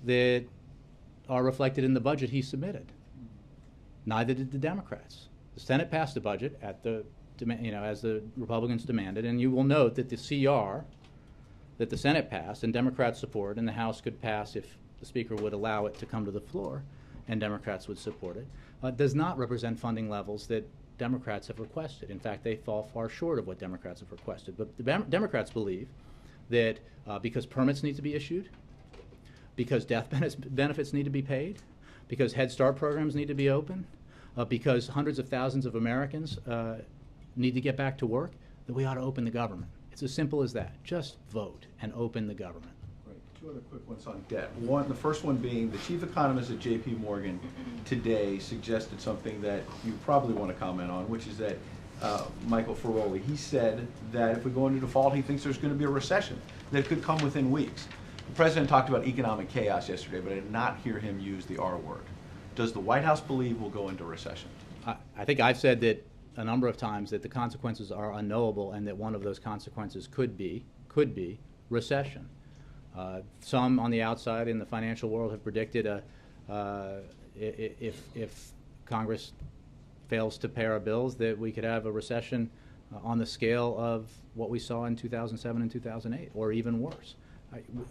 that are reflected in the budget he submitted. Neither did the Democrats. The Senate passed the budget as the Republicans demanded, and you will note that the CR that the Senate passed and Democrats support, and the House could pass if the Speaker would allow it to come to the floor, and Democrats would support it, does not represent funding levels that Democrats have requested. In fact, they fall far short of what Democrats have requested. But the Democrats believe that because permits need to be issued, because death benefits need to be paid, because Head Start programs need to be open, because hundreds of thousands of Americans need to get back to work, that we ought to open the government. It's as simple as that. Just vote and open the government. Right. Two other quick ones on debt. The first one being the chief economist at J.P. Morgan today suggested something that you probably want to comment on, which is that Michael Ferroli, he said that if we go into default, he thinks there's going to be a recession that could come within weeks. The president talked about economic chaos yesterday, but I did not hear him use the R word. Does the White House believe we'll go into recession? I think I've said that a number of times, that the consequences are unknowable, and that one of those consequences could be recession. Some on the outside in the financial world have predicted if Congress fails to pay our bills, that we could have a recession on the scale of what we saw in 2007 and 2008, or even worse.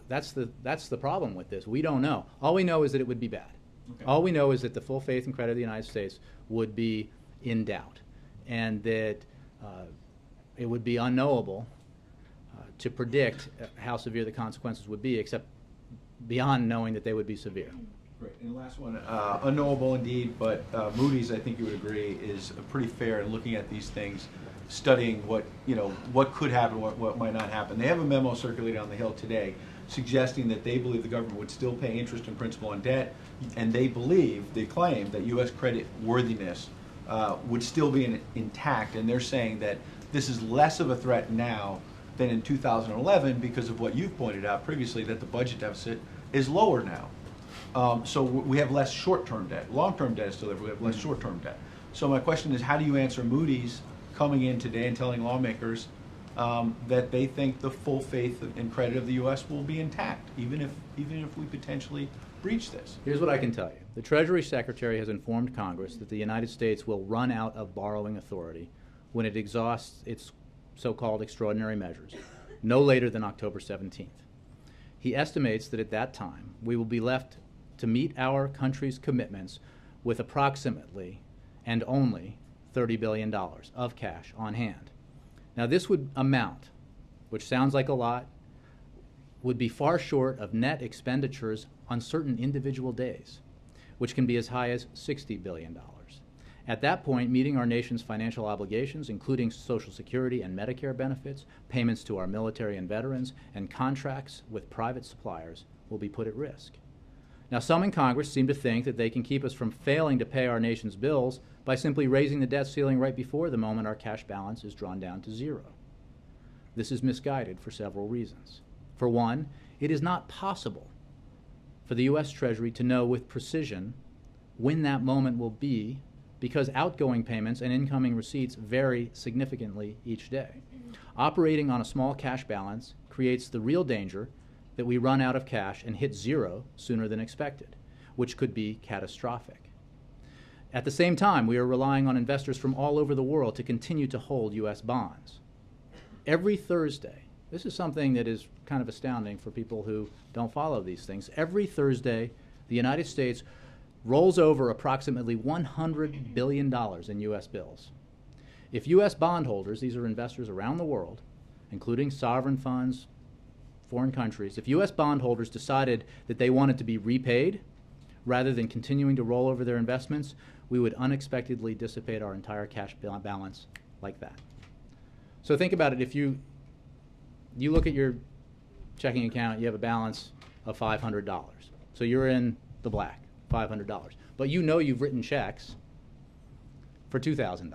That's the problem with this. We don't know. All we know is that it would be bad. Okay. All we know is that the full faith and credit of the United States would be in doubt, and that it would be unknowable to predict how severe the consequences would be, except beyond knowing that they would be severe. Great. And the last one, unknowable indeed, but Moody's, I think you would agree, is pretty fair in looking at these things, studying what could happen, what might not happen. They have a memo circulating on the Hill today suggesting that they believe the government would still pay interest and principal on debt, and they claim that U.S. credit worthiness would still be intact, and they're saying that this is less of a threat now than in 2011 because of what you've pointed out previously, that the budget deficit is lower now. So we have less short-term debt. Long-term debt is still there, but we have less short-term debt. So my question is, how do you answer Moody's coming in today and telling lawmakers that they think the full faith and credit of the U.S. will be intact, even if we potentially breach this? Here's what I can tell you. The Treasury Secretary has informed Congress that the United States will run out of borrowing authority when it exhausts its so-called extraordinary measures, no later than October 17th. He estimates that at that time, we will be left to meet our country's commitments with approximately and only $30 billion of cash on hand. Now, this would amount, which sounds like a lot, would be far short of net expenditures on certain individual days, which can be as high as $60 billion. At that point, meeting our nation's financial obligations, including Social Security and Medicare benefits, payments to our military and veterans, and contracts with private suppliers, will be put at risk. Now, some in Congress seem to think that they can keep us from failing to pay our nation's bills by simply raising the debt ceiling right before the moment our cash balance is drawn down to zero. This is misguided for several reasons. For one, it is not possible for the U.S. Treasury to know with precision when that moment will be, because outgoing payments and incoming receipts vary significantly each day. Operating on a small cash balance creates the real danger that we run out of cash and hit zero sooner than expected, which could be catastrophic. At the same time, we are relying on investors from all over the world to continue to hold U.S. bonds. Every Thursday, this is something that is kind of astounding for people who don't follow these things. Every Thursday, the United States rolls over approximately $100 billion in U.S. bills. If U.S. bondholders, these are investors around the world, including sovereign funds, foreign countries, if U.S. bondholders decided that they wanted to be repaid rather than continuing to roll over their investments, we would unexpectedly dissipate our entire cash balance like that. So think about it. If you look at your checking account, you have a balance of $500. So you're in the black, $500. But you know you've written checks for $2,000.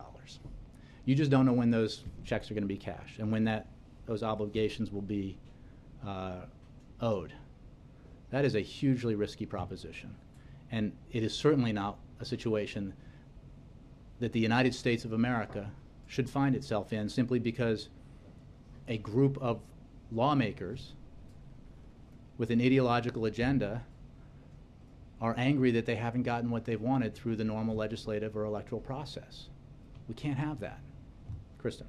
You just don't know when those checks are going to be cashed and when those obligations will be owed. That is a hugely risky proposition. And it is certainly not a situation that the United States of America should find itself in simply because a group of lawmakers with an ideological agenda are angry that they haven't gotten what they've wanted through the normal legislative or electoral process. We can't have that. Kristen.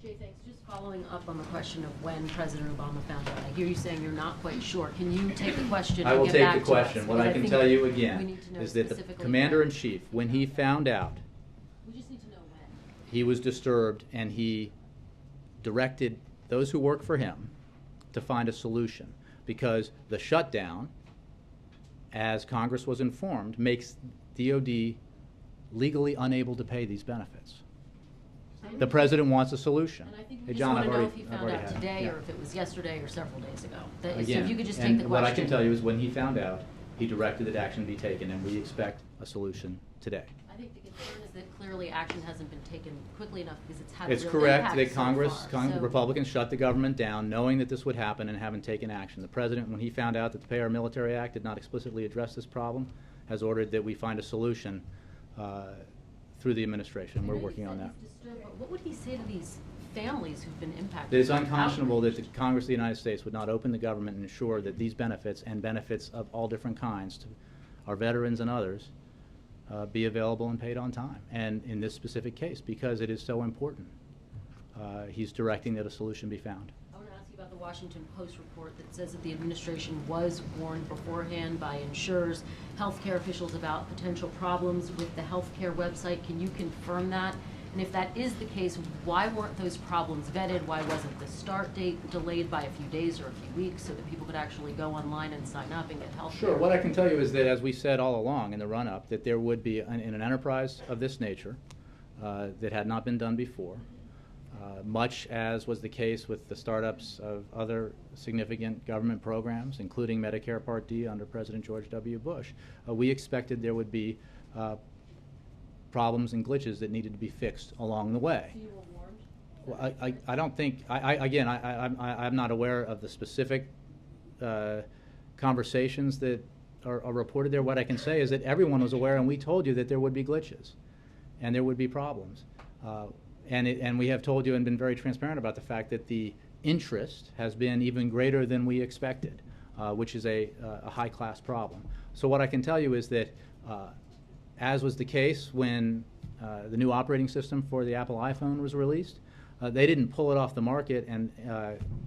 Jay, thanks. Just following up on the question of when President Obama found out. I hear you saying you're not quite sure. Can you take the question I will and get take back the question. to us? What Because I can think tell you we again need to know is that the specifically Commander-in-Chief, when he found out, we just need to know when. he was disturbed and he directed those who work for him to find a solution, because the shutdown, as Congress was informed, makes DOD legally unable to pay these benefits. The President wants a solution. And I think Hey, we just John, want I've to know already- if he I've found already out had it. today Yeah. or if it was yesterday or several days ago. So Again, if you could just and take the question. what I can tell you is when he found out, he directed that action be taken, and we expect a solution today. I think the concern is that clearly action hasn't been taken quickly enough because it's had a It's real correct impact that so Congress, far. So- Republicans shut the government down knowing that this would happen and haven't taken action. The President, when he found out that the Pay Our Military Act did not explicitly address this problem, has ordered that we find a solution through the administration. I know We're you working said on that. he's disturbed, but what would he say to these families who've been impacted? That it's by unconscionable that the outrage? Congress of the United States would not open the government and ensure that these benefits and benefits of all different kinds to our veterans and others be available and paid on time. And in this specific case, because it is so important, he's directing that a solution be found. I want to ask you about the Washington Post report that says that the administration was warned beforehand by insurers, healthcare officials about potential problems with the healthcare website. Can you confirm that? And if that is the case, why weren't those problems vetted? Why wasn't the start date delayed by a few days or a few weeks so that people could actually go online and sign up and get health care? Sure. What I can tell you is that, as we said all along in the run-up, that there would be, in an enterprise of this nature that had not been done before, much as was the case with the startups of other significant government programs, including Medicare Part D under President George W. Bush, we expected there would be problems and glitches that needed to be fixed along the way. So you were warned? Well, I don't think, I'm not aware of the specific conversations that are reported there. What I can say is that everyone was aware, and we told you that there would be glitches and there would be problems. And we have told you and been very transparent about the fact that the interest has been even greater than we expected, which is a high-class problem. So what I can tell you is that as was the case when the new operating system for the Apple iPhone was released, they didn't pull it off the market, and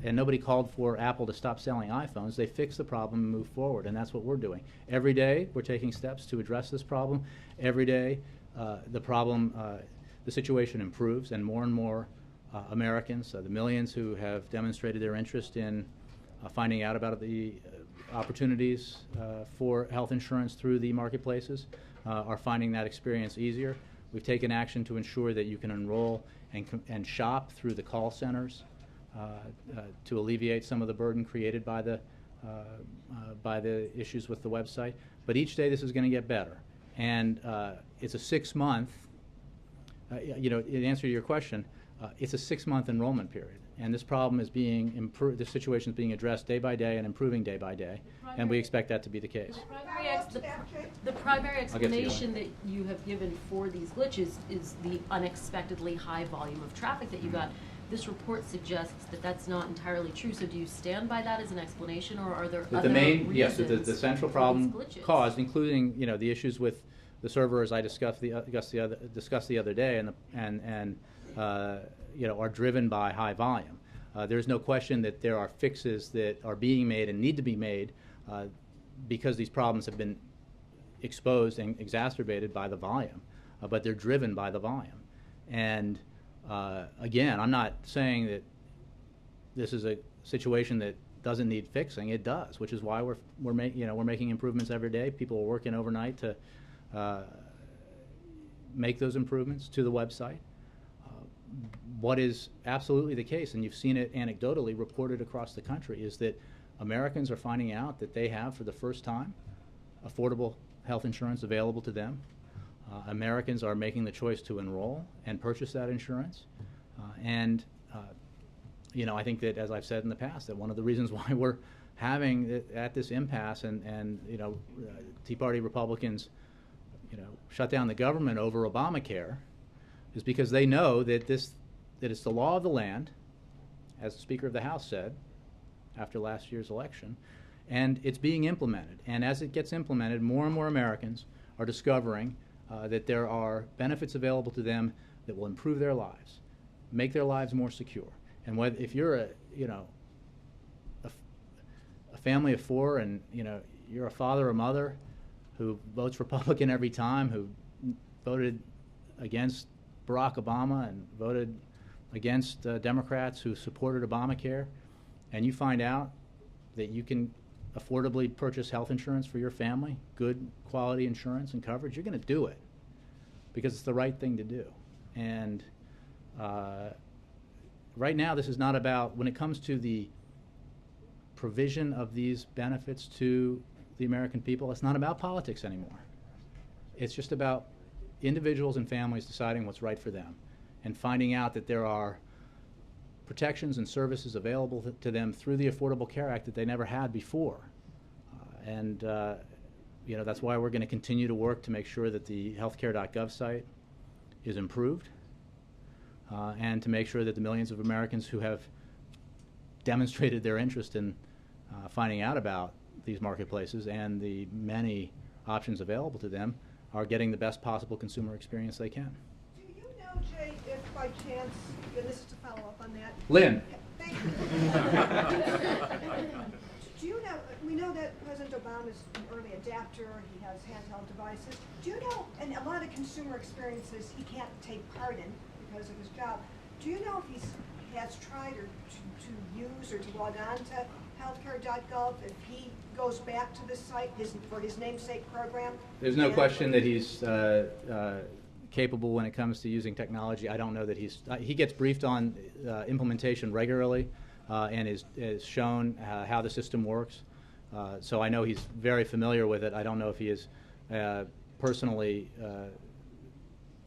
nobody called for Apple to stop selling iPhones. They fixed the problem and moved forward, and that's what we're doing. Every day we're taking steps to address this problem. Every day the situation improves, and more Americans, the millions who have demonstrated their interest in finding out about the opportunities for health insurance through the marketplaces, are finding that experience easier. We've taken action to ensure that you can enroll and shop through the call centers to alleviate some of the burden created by the issues with the website. But each day this is going to get better. And it's a 6-month, in answer to your question, it's a 6-month enrollment period. And this problem is being improved, this situation is being addressed day by day and improving day by day, and we expect that to be the case. The primary explanation that you have given for these glitches is the unexpectedly high volume of traffic that you got. This report suggests that that's not entirely true. So do you stand by that as an explanation, or are there other reasons? Yes, the central problem for these glitches? caused, including the issues with the server, as I discussed the other day, and are driven by high volume. There's no question that there are fixes that are being made and need to be made because these problems have been exposed and exacerbated by the volume, but they're driven by the volume. And again, I'm not saying that this is a situation that doesn't need fixing. It does, which is why we're making improvements every day. People are working overnight to make those improvements to the website. What is absolutely the case, and you've seen it anecdotally reported across the country, is that Americans are finding out that they have, for the first time, affordable health insurance available to them. Americans are making the choice to enroll and purchase that insurance. I think that, as I've said in the past, that one of the reasons why we're having at this impasse and Tea Party Republicans shut down the government over Obamacare is because they know that it's the law of the land, as the Speaker of the House said after last year's election, and it's being implemented. And as it gets implemented, more and more Americans are discovering that there are benefits available to them that will improve their lives, make their lives more secure. And if you're a family of 4 and you're a father or mother who votes Republican every time, who voted against Barack Obama and voted against Democrats who supported Obamacare, and you find out that you can affordably purchase health insurance for your family, good quality insurance and coverage, you're going to do it because it's the right thing to do. And right now, this is not about, when it comes to the provision of these benefits to the American people, it's not about politics anymore. It's just about individuals and families deciding what's right for them and finding out that there are protections and services available to them through the Affordable Care Act that they never had before. That's why we're going to continue to work to make sure that the healthcare.gov site is improved and to make sure that the millions of Americans who have demonstrated their interest in finding out about these marketplaces and the many options available to them are getting the best possible consumer experience they can. Do you know, Jay, if by chance, and this is to follow up on that. Lynn. Thank Do you know, we know that President Obama is an early adapter, he has handheld devices. Do you know, and a lot of consumer experiences he can't take part in because of his job, do you know if he has tried or to use or to log on to healthcare.gov, if he goes back to the site for his namesake program? There's no question that he's capable when it comes to using technology. I don't know that he gets briefed on implementation regularly and is shown how the system works. So I know he's very familiar with it. I don't know if he has personally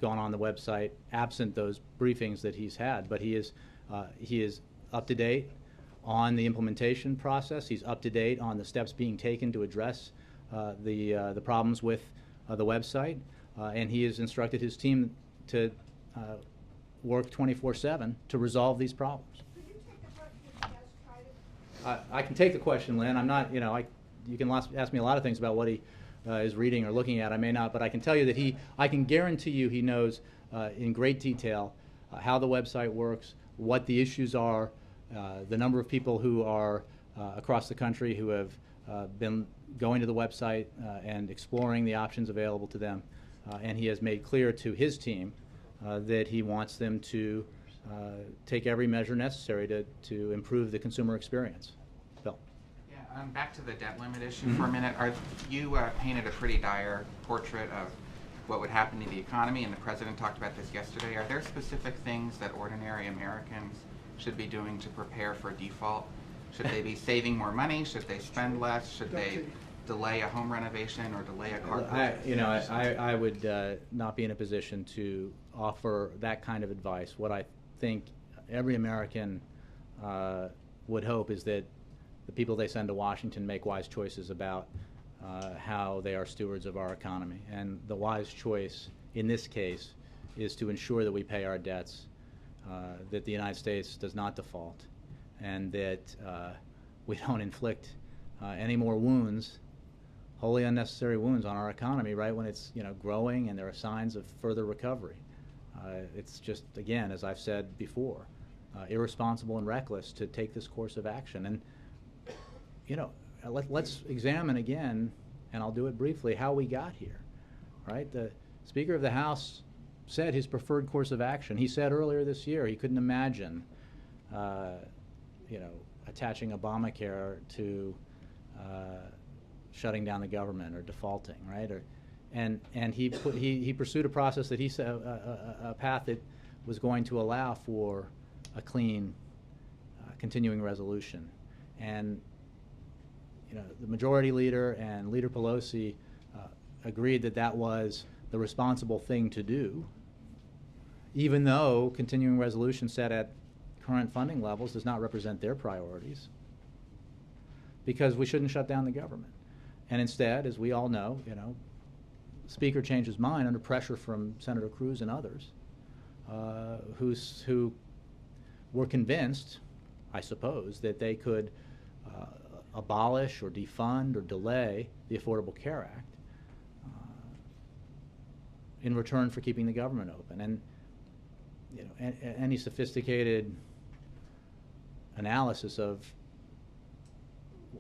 gone on the website absent those briefings that he's had, but he is up to date on the implementation process. He's up to date on the steps being taken to address the problems with the website, and he has instructed his team to work 24/7 to resolve these problems. Could you take the part if he has tried it? I can take the question, Lynn. I'm not, you can ask me a lot of things about what he is reading or looking at. I may not, but I can tell you that I can guarantee you he knows in great detail how the website works, what the issues are, the number of people who are across the country who have been going to the website and exploring the options available to them. And he has made clear to his team that he wants them to take every measure necessary to improve the consumer experience. Bill. Yeah, back to the debt limit issue for a minute. You painted a pretty dire portrait of what would happen to the economy, and the President talked about this yesterday. Are there specific things that ordinary Americans should be doing to prepare for default? Should they be saving more money? Should they spend less? Should they delay a home renovation or delay a car purchase? I would not be in a position to offer that kind of advice. What I think every American would hope is that the people they send to Washington make wise choices about how they are stewards of our economy. And the wise choice in this case is to ensure that we pay our debts, that the United States does not default, and that we don't inflict any more wounds, wholly unnecessary wounds on our economy right when it's growing and there are signs of further recovery. It's just, again, as I've said before, irresponsible and reckless to take this course of action. And let's examine again, and I'll do it briefly, how we got here. Right? The Speaker of the House said his preferred course of action. He said earlier this year he couldn't imagine attaching Obamacare to shutting down the government or defaulting, right? And he pursued a process that he said a path that was going to allow for a clean continuing resolution. And the majority leader and Leader Pelosi agreed that that was the responsible thing to do, even though continuing resolution set at current funding levels does not represent their priorities, because we shouldn't shut down the government. And instead, as we all know, the Speaker changed his mind under pressure from Senator Cruz and others who were convinced, I suppose, that they could abolish or defund or delay the Affordable Care Act in return for keeping the government open. And any sophisticated analysis of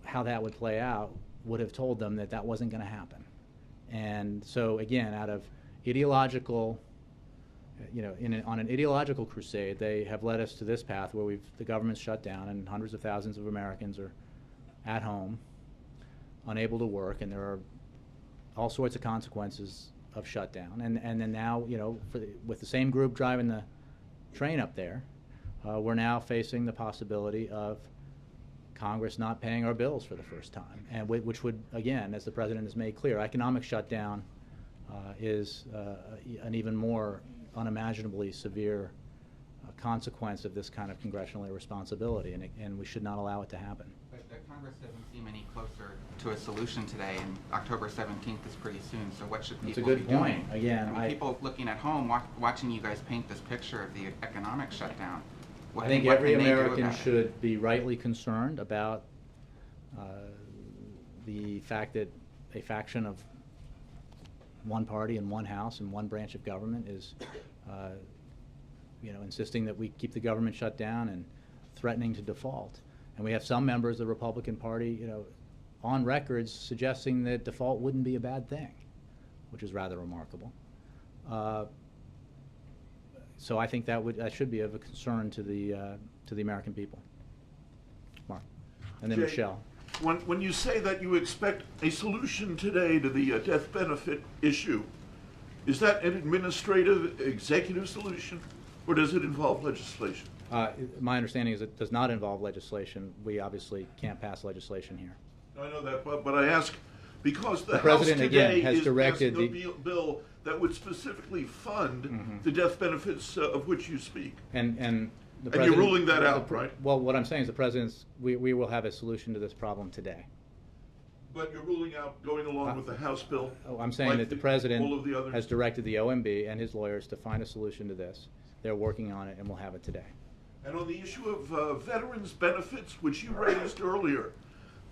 how that would play out would have told them that that wasn't going to happen. And so again, out of ideological, on an ideological crusade, they have led us to this path where the government's shut down and hundreds of thousands of Americans are at home, unable to work, and there are all sorts of consequences of shutdown. And then now, with the same group driving the train up there, we're now facing the possibility of Congress not paying our bills for the first time, and which would, again, as the President has made clear, economic shutdown is an even more unimaginably severe consequence of this kind of congressional irresponsibility, and we should not allow it to happen. But Congress doesn't seem any closer to a solution today, and October 17th is pretty soon, so what should people be doing? That's a good point. Again, people looking at home, watching you guys paint this picture of the economic shutdown. I think every American should be rightly concerned about the fact that a faction of one party in one house and one branch of government is insisting that we keep the government shut down and threatening to default. And we have some members of the Republican Party, you know, on records suggesting that default wouldn't be a bad thing, which is rather remarkable. So I think that should be of a concern to the American people. Mark, and then Jay, Michelle. When you say that you expect a solution today to the death benefit issue, is that an administrative, executive solution, or does it involve legislation? My understanding is it does not involve legislation. We obviously can't pass legislation here. I know that, but I ask because the House President, again, today has is directed passing a bill that would specifically fund the death benefits of which you speak. And the And president, you're ruling that out, right? Well, what I'm saying is the president's, we will have a solution to this problem today. But you're ruling out going along with the House bill? I'm saying like that the all of president the others? has directed the OMB and his lawyers to find a solution to this. They're working on it, and we'll have it today. And on the issue of veterans benefits, which you raised earlier,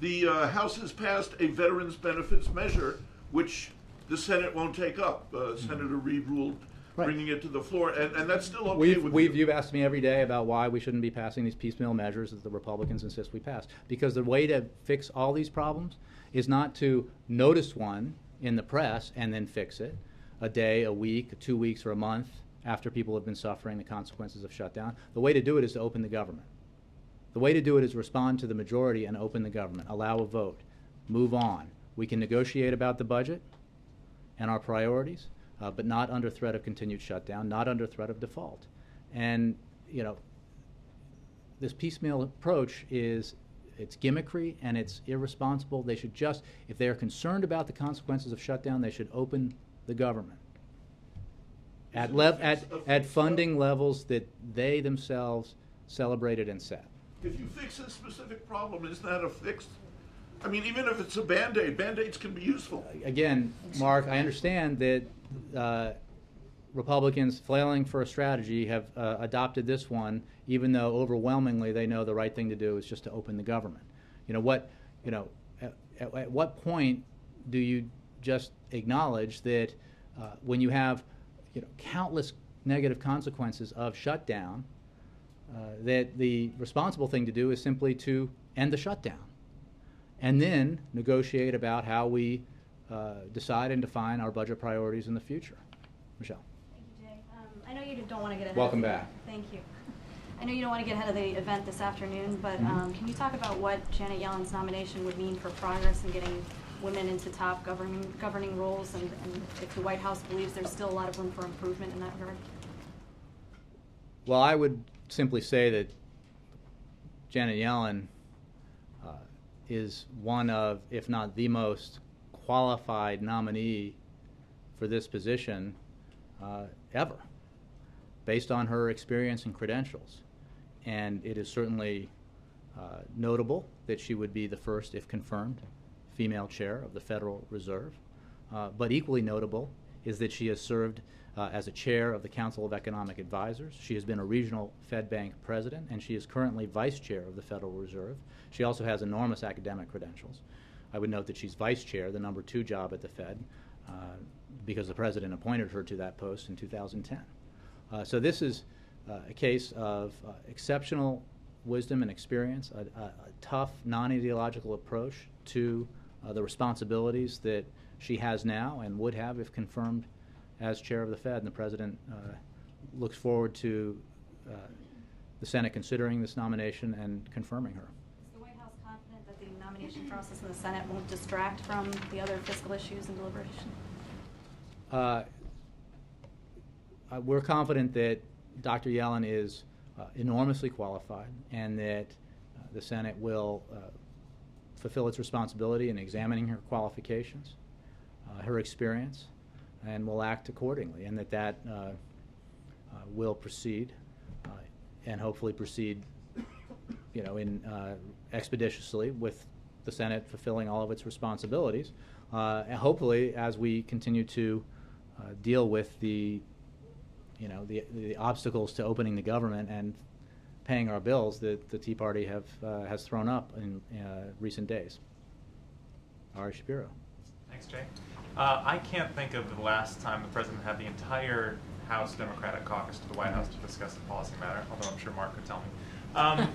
the House has passed a veterans benefits measure, which the Senate won't take up. Senator Reid ruled bringing it to the floor, and that's still okay with you. You've asked me every day about why we shouldn't be passing these piecemeal measures that the Republicans insist we pass. Because the way to fix all these problems is not to notice one in the press and then fix it a day, a week, 2 weeks, or a month after people have been suffering the consequences of shutdown. The way to do it is to open the government. The way to do it is respond to the majority and open the government, allow a vote, move on. We can negotiate about the budget and our priorities, but not under threat of continued shutdown, not under threat of default. And, you know, this piecemeal approach it's gimmickry and it's irresponsible. They should just, if they are concerned about the consequences of shutdown, they should open the government at funding levels that they themselves celebrated and set. If you fix a specific problem, is that a fix? I mean, even if it's a Band-Aid, Band-Aids can be useful. Again, Mark, I understand that Republicans flailing for a strategy have adopted this one, even though overwhelmingly they know the right thing to do is just to open the government. At what point do you just acknowledge that when you have countless negative consequences of shutdown, that the responsible thing to do is simply to end the shutdown and then negotiate about how we decide and define our budget priorities in the future. Michelle. Thank you, Jay. I know you don't want to get ahead Welcome of the, back. Thank you. I know you don't want to get ahead of the event this afternoon, but can you talk about what Janet Yellen's nomination would mean for progress in getting women into top governing roles, and if the White House believes there's still a lot of room for improvement in that regard? Well, I would simply say that Janet Yellen is one of, if not the most qualified nominee for this position ever, based on her experience and credentials. And it is certainly notable that she would be the first, if confirmed, female chair of the Federal Reserve. But equally notable is that she has served as a chair of the Council of Economic Advisors. She has been a regional Fed Bank president, and she is currently vice chair of the Federal Reserve. She also has enormous academic credentials. I would note that she's vice chair, the #2 job at the Fed, because the president appointed her to that post in 2010. So this is a case of exceptional wisdom and experience, a tough, non-ideological approach to the responsibilities that she has now and would have if confirmed as chair of the Fed. And the president looks forward to the Senate considering this nomination and confirming her. Is the White House confident that the nomination process in the Senate won't distract from the other fiscal issues and deliberation? We're confident that Dr. Yellen is enormously qualified and that the Senate will fulfill its responsibility in examining her qualifications, her experience, and will act accordingly, and that will proceed and hopefully proceed expeditiously with the Senate fulfilling all of its responsibilities, and hopefully as we continue to deal with the obstacles to opening the government and paying our bills that the Tea Party has thrown up in recent days. Ari Shapiro. Thanks, Jay. I can't think of the last time the president had the entire House Democratic caucus to the White House to discuss a policy matter, although I'm sure Mark could tell me.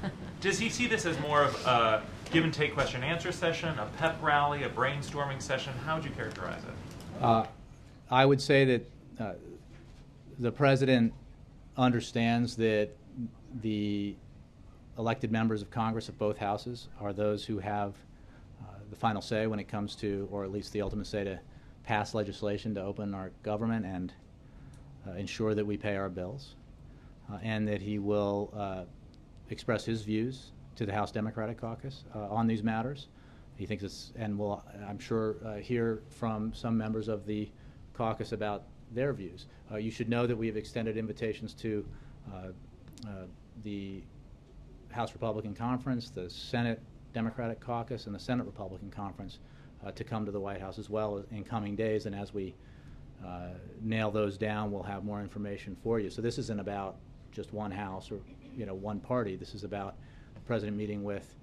Does he see this as more of a give and take question and answer session, a pep rally, a brainstorming session? How would you characterize it? I would say that the president understands that the elected members of Congress of both houses are those who have the final say when it comes to, or at least the ultimate say, to pass legislation to open our government and ensure that we pay our bills, and that he will express his views to the House Democratic Caucus on these matters. He thinks it's, and will, I'm sure, hear from some members of the caucus about their views. You should know that we have extended invitations to the House Republican Conference, the Senate Democratic Caucus, and the Senate Republican Conference to come to the White House as well in coming days, and as we nail those down, we'll have more information for you. So this isn't about just one house or one party. This is about the president meeting with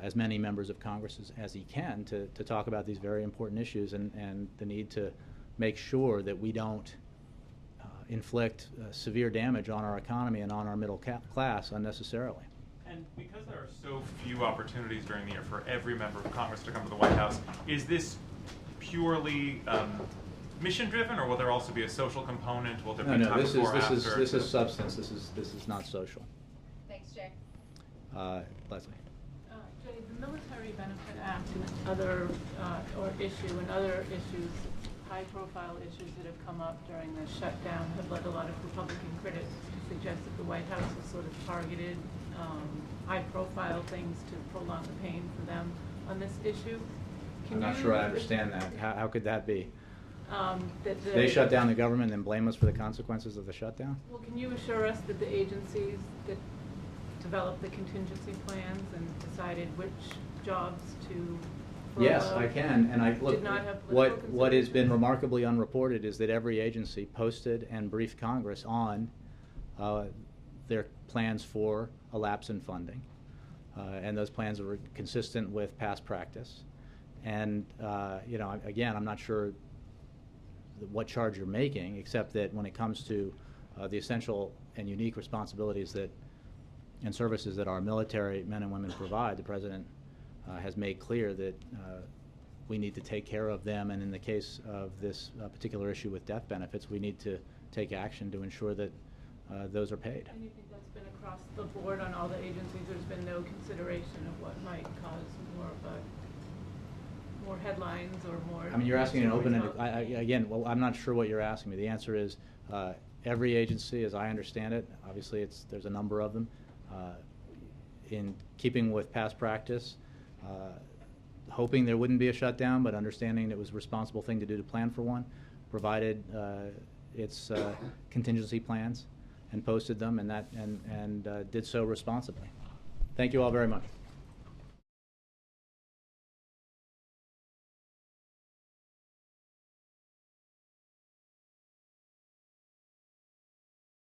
as many members of Congress as he can to talk about these very important issues and the need to make sure that we don't inflict severe damage on our economy and on our middle class unnecessarily. And because there are so few opportunities during the year for every member of Congress to come to the White House, is this purely mission-driven, or will there also be a social component? Will there be time before or after? This is substance. This is not social. Thanks, Jay. Leslie. Jay, the Military Benefit Act and other other issues, high-profile issues that have come up during the shutdown have led a lot of Republican critics to suggest that the White House has sort of targeted high-profile things to prolong the pain for them on this issue. I'm not sure I understand that. How could that be? They shut down the government and then blame us for the consequences of the shutdown? Well, can you assure us that the agencies that developed the contingency plans and decided which jobs to furlough? Yes, I can. And look, did not have what has been remarkably unreported is that every agency posted and briefed Congress on their plans for a lapse in funding. And those plans were consistent with past practice. And, again, I'm not sure what charge you're making, except that when it comes to the essential and unique responsibilities and services that our military men and women provide, the President has made clear that we need to take care of them, and in the case of this particular issue with death benefits, we need to take action to ensure that those are paid. And you think that's been across the board on all the agencies? There's been no consideration of what might cause more headlines or more... I mean, you're asking an open-ended... Again, well, I'm not sure what you're asking me. The answer is every agency, as I understand it, obviously there's a number of them, in keeping with past practice, hoping there wouldn't be a shutdown, but understanding it was a responsible thing to do to plan for one, provided its contingency plans and posted them, and did so responsibly. Thank you all very much.